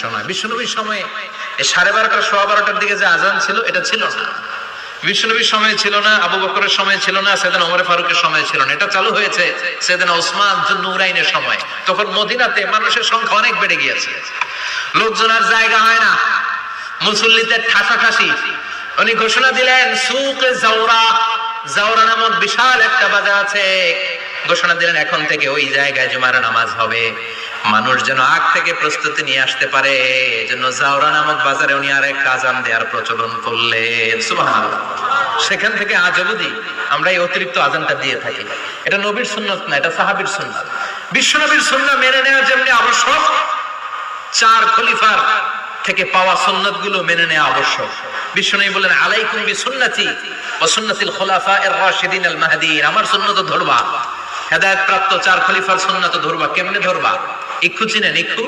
সময় বিশ্বনবীর সময়ে 12:30 12:15 দিকে যে আজান ছিল এটা ছিল না। বিশ্বনবীর সময় ছিল না, আবু বকরের সময় ছিল না, সাইয়েদনা ওমর ফারুকের সময় ছিল না। এটা চালু হয়েছে সাইয়েদনা ওসমান যুন্নুরাইনের সময়। তখন মদিনাতে মানুষের সংখ্যা অনেক বেড়ে গিয়েছে, লোকজন আর জায়গা হয় না, মুসল্লিদের ঠাসাঠাসি। উনি ঘোষণা দিলেন সুকে জাওরা, জাওরা নামক বিশাল একটা বাজার আছে। ঘোষণা দিলেন এখন থেকে ওই জায়গায় জুমার নামাজ হবে। মানুষ যেন আগ থেকে প্রস্তুতি নিয়ে আসতে পারে, এজন্য জাওরা নামক বাজারে উনি আরেকটা আযান দেওয়ার প্রচলন করলেন। সুবহানাল্লাহ। সেখান থেকে আজ অবধি আমরা এই অতিরিক্ত আযানটা দিয়ে থাকি। এটা নবীর সুন্নাত না, এটা সাহাবীর সুন্নাত। বিশ্বনবীর সুন্নাত মেনে নেওয়ার জন্য আবশ্যক 4 খলিফার থেকে পাওয়া সুন্নাতগুলো মেনে নেওয়া আবশ্যক। বিশ্বনবী বলেন আলাইকুম বিসুন্নতি ওয়া সুন্নাতিল খুলাফায়ে রাশিদিন আল মাহদিয়িন। আমার সুন্নাত ধরবা, হেদায়েত প্রাপ্ত 4 খলিফার সুন্নাত ধরবা। কেমনে ধরবা? ইক্ষু চিনেন? ইক্ষু